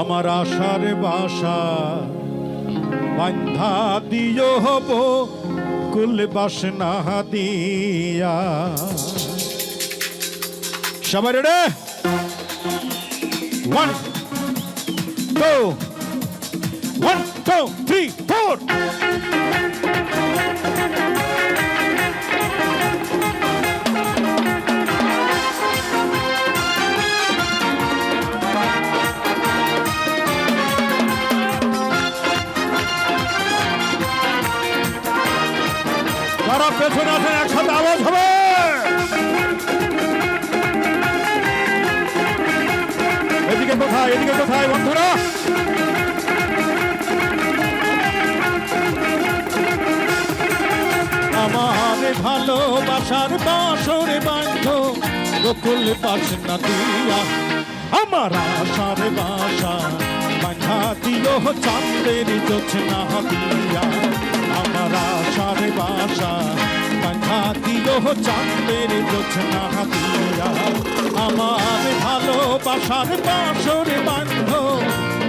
আমার আশার বাসা বান্ধা দিও হব কুল বাসনা দিয়া। সবাই রেডি? 1 2 1 2 3 4 যারা পেছনে আছেন একসাথে আওয়াজ হবে। এদিকে কোথায়, এদিকে কোথায় বন্ধুরা? আমার ভালোবাসার বাসরে বাঁধ গোকুল বাসনা দিয়া। আমার আশার বাসা বাঁধা দিও চাঁদের জোছনা দিয়া। আমার আশার বাসা বাঁধা দিও চাঁদের জোছনা দিয়া। আমার ভালোবাসার বাসরে বাঁধ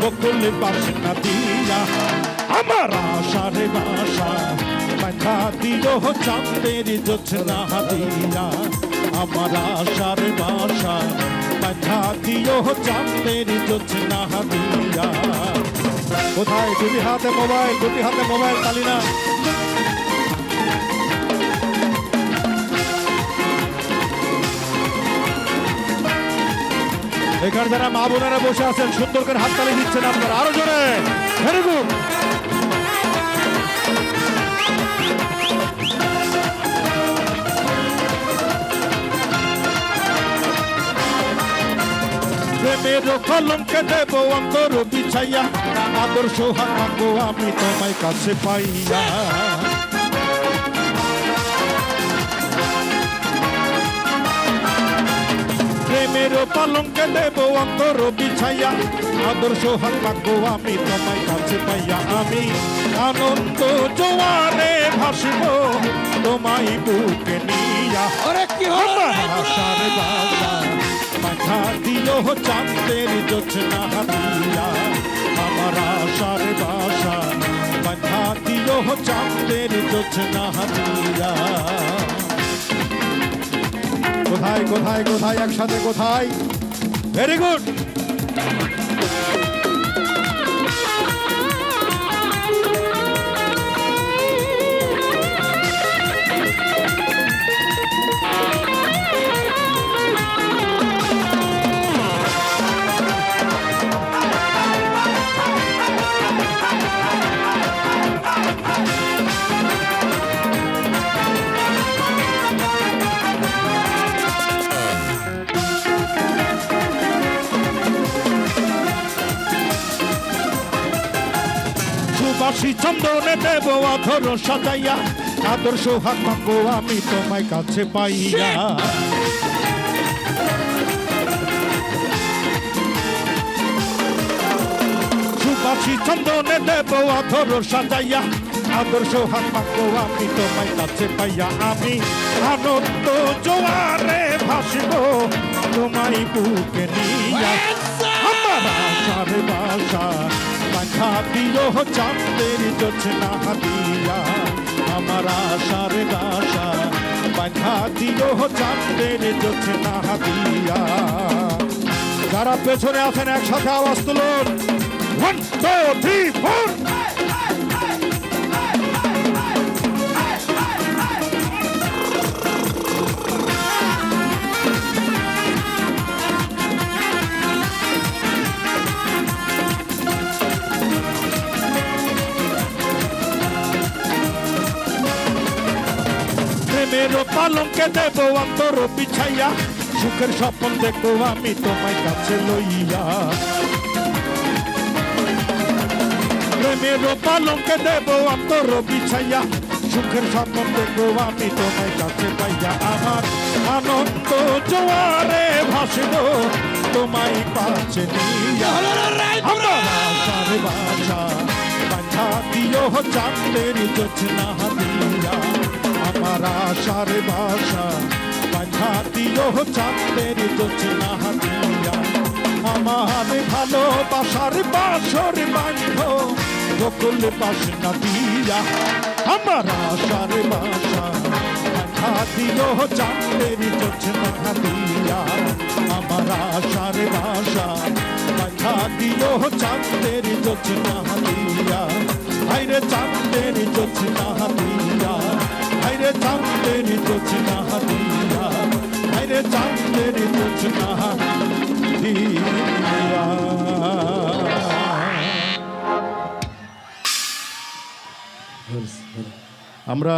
গোকুল বাসনা দিয়া। আমার আশার বাসা বাঁধা দিও চাঁদের জোছনা দিয়া। আমার আশার বাসা বাঁধা দিও চাঁদের জোছনা দিয়া। কোথায়? দুটি হাতে মোবাইল, দুটি হাতে মোবাইল, তালি না। এখানে যারা মা বোনেরা বসে আছেন সুন্দর করে হাততালি দিচ্ছেন আপনারা, আরো জোরে। Very good. প্রেমের কলঙ্কে দেব অন্তর বিছাইয়া। আদর্শ হাঁকবো আমি তোমায় কাছে পাইয়া। প্রেমের কলঙ্কে দেব অন্তর বিছাইয়া। আদর্শ হাঁকবো আমি তোমায় কাছে পাইয়া। আমি আনন্দ জোয়ারে ভাসব তোমায় বুকে নিয়া। আমার আশার বাসা বাঁধা দিও চাঁদের জোছনা দিয়া। আমার আশার বাসা বাঁধা দিও চাঁদের জোছনা দিয়া। কোথায় কোথায় কোথায় একসাথে কোথায়? Very good. বাসি চন্দনে দেব অধর সাজাইয়া। আদর্শ হাঁকবো আমি তোমায় কাছে পাইয়া। সুবাসি চন্দনে দেব অধর সাজাইয়া। আদর্শ হাঁকবো আমি তোমায় কাছে পাইয়া। আমি আনন্দ জোয়ারে ভাসব তোমায় বুকে নিয়া। আমার আশার বাসা বাঁধা দিও চাঁদের জোছনা দিয়া। আমার আশার বাসা বাঁধা দিও চাঁদের জোছনা দিয়া। যারা পেছনে আছেন একসাথে আওয়াজ তুলুন। 1 2 3 4 প্রেমের পালঙ্কে দেব অন্তর বিছাইয়া। সুখের স্বপ্ন দেখবো আমি তোমায় কাছে লইয়া। প্রেমের পালঙ্কে দেব অন্তর বিছাইয়া। সুখের স্বপ্ন দেখবো আমি তোমায় কাছে পাইয়া। আমার আনন্দ জোয়ারে ভাসব তোমায় পাশে নিয়া। আমার আশার বাসা বাঁধা দিও চাঁদের জোছনা দিয়া। আমার আশার বাসা বাঁধা দিও চাঁদের জোছনা দিয়া। আমার ভালোবাসার বাসর বাঁধ গোকুল বাসনা দিয়া আমার আশার বাসা বাঁধা দিল চাঁদের জোছনা দিয়া আমার আশার বাসা বাঁধা দিল চাঁদের জোছনা দিয়া হাইরে চাঁদের জোছনা দিয়া হাইরে চাঁদের জোছনা দিয়া হাইরে চাঁদের জোছনা দিয়া। আমরা